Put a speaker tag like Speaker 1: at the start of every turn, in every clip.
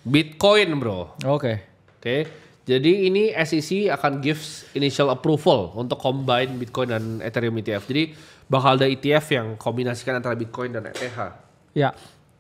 Speaker 1: Bitcoin, bro.
Speaker 2: Oke.
Speaker 1: Oke. Jadi ini SEC akan gives initial approval untuk combine Bitcoin dan Ethereum ETF. Jadi bakal ada ETF yang kombinasikan antara Bitcoin dan ETH.
Speaker 2: Ya.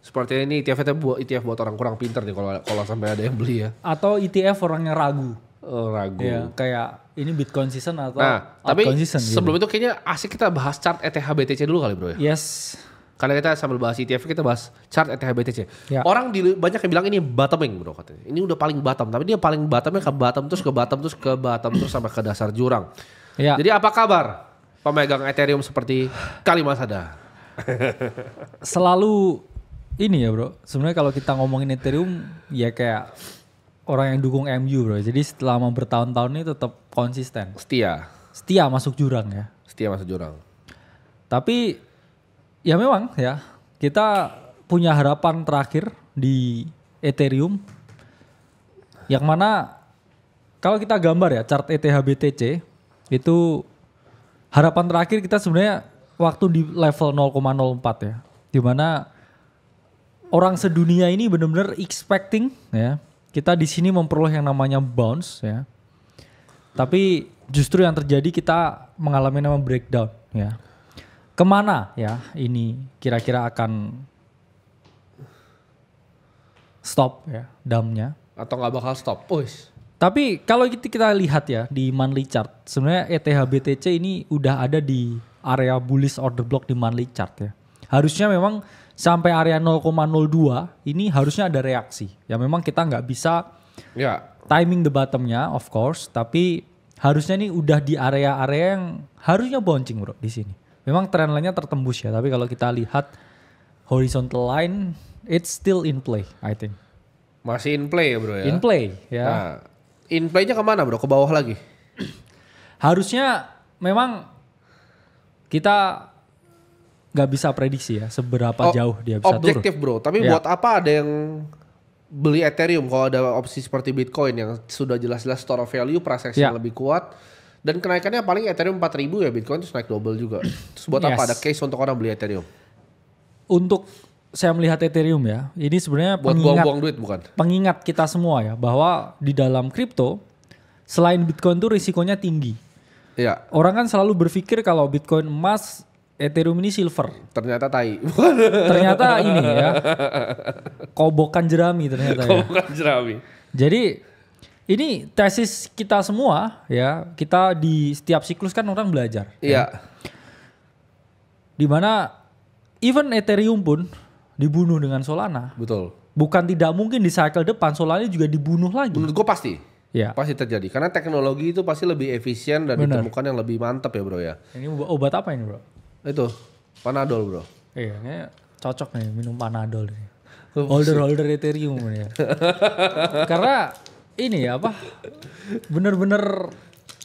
Speaker 1: Sepertinya ini ETF buat orang kurang pinter nih kalau sampai ada yang beli ya.
Speaker 2: Atau ETF orang yang ragu.
Speaker 1: Ragu.
Speaker 2: Ya, kayak ini Bitcoin season atau
Speaker 1: tapi
Speaker 2: altcoin season.
Speaker 1: sebelum itu kayaknya asik kita bahas chart ETH BTC dulu kali, bro ya.
Speaker 2: Yes.
Speaker 1: Karena kita sambil bahas ETF kita bahas chart ETH BTC.
Speaker 2: Ya.
Speaker 1: Orang banyak yang bilang ini bottoming, bro, katanya. Ini udah paling bottom, tapi dia paling bottomnya ke bottom terus ke bottom terus ke bottom terus sampai ke dasar jurang.
Speaker 2: Ya.
Speaker 1: Jadi apa kabar pemegang Ethereum seperti Kalimasada?
Speaker 2: Selalu ini ya, bro. Sebenarnya kalau kita ngomongin Ethereum ya kayak orang yang dukung MU, bro. Jadi selama bertahun-tahun ini tetap konsisten. Setia masuk jurang ya.
Speaker 1: Setia masuk jurang.
Speaker 2: Tapi ya memang ya, kita punya harapan terakhir di Ethereum. Yang mana kalau kita gambar ya chart ETH BTC itu harapan terakhir kita sebenarnya waktu di level 0,04 ya. Dimana orang sedunia ini benar-benar expecting ya. Kita di sini memperoleh yang namanya bounce ya. Tapi justru yang terjadi kita mengalami nama breakdown ya. Kemana ya ini kira-kira akan stop ya dumpnya?
Speaker 1: Atau nggak bakal stop?
Speaker 2: Tapi kalau kita lihat ya di monthly chart, sebenarnya ETH BTC ini udah ada di area bullish order block di monthly chart ya. Harusnya memang sampai area 0,02 ini harusnya ada reaksi. Ya memang kita nggak bisa timing the bottomnya of course, tapi harusnya ini udah di area-area yang harusnya bouncing, bro, di sini. Memang trend line-nya tertembus ya, tapi kalau kita lihat horizontal line, it's still in play, I think.
Speaker 1: Masih in play ya, bro ya?
Speaker 2: In play, ya.
Speaker 1: Nah, in play-nya kemana, bro? Ke bawah lagi?
Speaker 2: Harusnya memang kita nggak bisa prediksi ya seberapa jauh dia bisa
Speaker 1: objektif,
Speaker 2: turun.
Speaker 1: Bro. Tapi buat apa ada yang beli Ethereum kalau ada opsi seperti Bitcoin yang sudah jelas-jelas store of value, pricing yang lebih kuat. Dan kenaikannya paling Ethereum 4.000 ya, Bitcoin terus naik double juga. Terus buat apa ada case untuk orang beli Ethereum?
Speaker 2: Untuk saya melihat Ethereum ya, ini sebenarnya
Speaker 1: buat buang-buang duit bukan?
Speaker 2: Pengingat kita semua ya, bahwa di dalam kripto, selain Bitcoin tuh risikonya tinggi.
Speaker 1: Iya.
Speaker 2: Orang kan selalu berpikir kalau Bitcoin emas, Ethereum ini silver.
Speaker 1: Ternyata tai.
Speaker 2: Ternyata ini ya, kobokan jerami ternyata ya.
Speaker 1: Kobokan jerami.
Speaker 2: Jadi ini tesis kita semua ya, kita di setiap siklus kan orang belajar.
Speaker 1: Iya.
Speaker 2: Ya. Dimana even Ethereum pun dibunuh dengan Solana.
Speaker 1: Betul.
Speaker 2: Bukan tidak mungkin di cycle depan Solana juga dibunuh lagi.
Speaker 1: Menurut gue pasti.
Speaker 2: Ya.
Speaker 1: Pasti terjadi. Karena teknologi itu pasti lebih efisien dan ditemukan yang lebih mantap ya, bro ya.
Speaker 2: Ini obat apa ini, bro?
Speaker 1: Itu Panadol, bro.
Speaker 2: Iya, kayaknya cocok nih minum Panadol nih. Holder Ethereum ya. Karena ini ya apa? Bener-bener.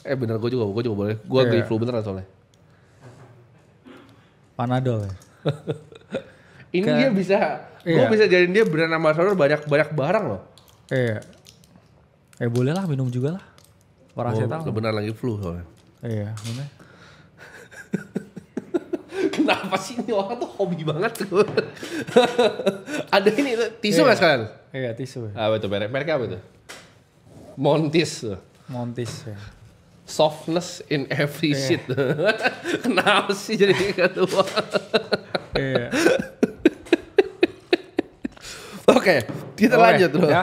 Speaker 1: Bener gue juga boleh. Gue gak flu beneran soalnya.
Speaker 2: Panadol ya.
Speaker 1: Ini dia bisa, gue bisa jadiin dia brand ambassador banyak barang loh.
Speaker 2: Iya. Boleh lah minum juga lah. Paracetamol.
Speaker 1: Benar lagi flu soalnya.
Speaker 2: Iya, bener.
Speaker 1: Kenapa sih ini orang tuh hobi banget tuh. Ada ini tisu gak sekalian?
Speaker 2: Iya, tisu.
Speaker 1: Apa itu mereknya apa itu? Montis
Speaker 2: ya.
Speaker 1: Softness in every shit. Kenapa sih jadi ketua?
Speaker 2: Iya.
Speaker 1: Oke, kita lanjut bro.
Speaker 2: Ya.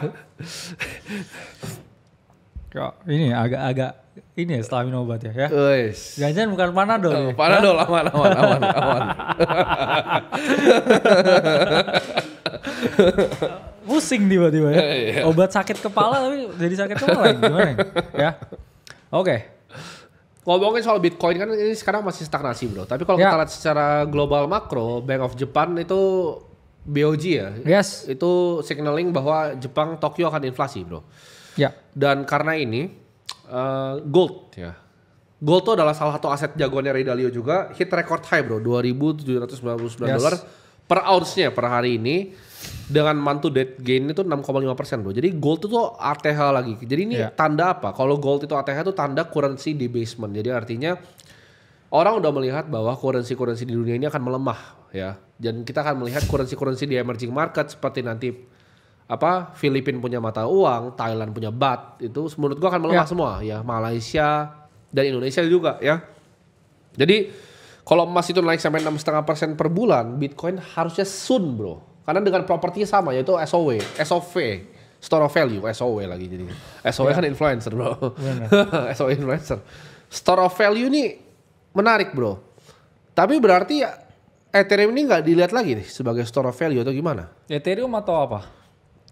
Speaker 2: Kok ini agak ini ya setelah minum obat ya. Jangan bukan Panadol. Ya?
Speaker 1: Panadol aman.
Speaker 2: Pusing tiba-tiba ya. Obat sakit kepala tapi jadi sakit kepala gimana ya? Oke.
Speaker 1: Ngomongin soal Bitcoin kan ini sekarang masih stagnasi, bro. Tapi kalau kita lihat secara global makro, Bank of Japan itu BOJ ya.
Speaker 2: Yes.
Speaker 1: Itu signaling bahwa Jepang Tokyo akan inflasi, bro.
Speaker 2: Ya.
Speaker 1: Dan karena ini gold ya. Gold itu adalah salah satu aset jagoannya Ray Dalio juga, hit record high, bro. $2.799 per ounce-nya per hari ini. Dengan month to date gain itu 6,5%, bro. Jadi gold itu ATH lagi. Jadi ini tanda apa? Kalau gold itu ATH itu tanda currency debasement. Jadi artinya orang udah melihat bahwa currency di dunia ini akan melemah ya. Dan kita akan melihat currency di emerging market seperti nanti Filipina punya mata uang, Thailand punya baht, itu menurut gua akan melemah semua ya. Malaysia dan Indonesia juga ya. Jadi kalau emas itu naik sampai 6,5% per bulan, Bitcoin harusnya soon bro. Karena dengan propertinya sama yaitu SOV, store of value, SOV lagi jadi. SOV kan influencer bro. SOV influencer. Store of value ini menarik bro. Tapi berarti Ethereum ini nggak dilihat lagi nih sebagai store of value atau gimana?
Speaker 2: Ethereum atau apa?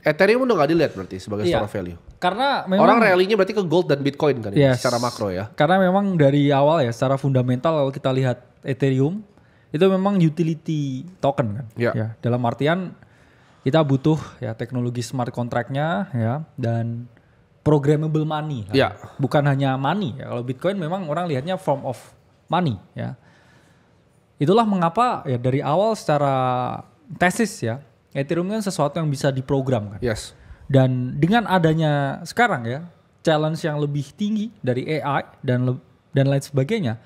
Speaker 1: Ethereum udah nggak dilihat berarti sebagai store of value.
Speaker 2: Karena memang
Speaker 1: orang rally-nya berarti ke gold dan Bitcoin kan ya, secara makro ya.
Speaker 2: Karena memang dari awal ya secara fundamental kalau kita lihat Ethereum itu memang utility token kan. Ya, dalam artian kita butuh ya teknologi smart contract-nya ya dan programmable money. Kan? Bukan hanya money ya. Kalau Bitcoin memang orang lihatnya form of money ya. Itulah mengapa ya dari awal secara tesis ya Ethereum kan sesuatu yang bisa diprogram kan. Dan dengan adanya sekarang ya challenge yang lebih tinggi dari AI dan lain sebagainya,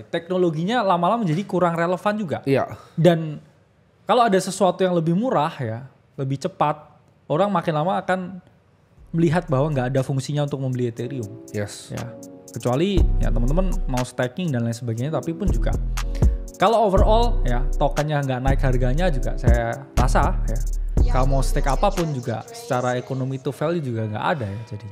Speaker 2: teknologinya lama-lama menjadi kurang relevan juga. Dan kalau ada sesuatu yang lebih murah ya, lebih cepat, orang makin lama akan melihat bahwa nggak ada fungsinya untuk membeli Ethereum. Ya, kecuali ya teman-teman mau staking dan lain sebagainya, tapi pun juga kalau overall ya tokennya nggak naik harganya juga saya rasa ya kalau mau stake apapun juga secara ekonomi to value juga nggak ada ya jadi.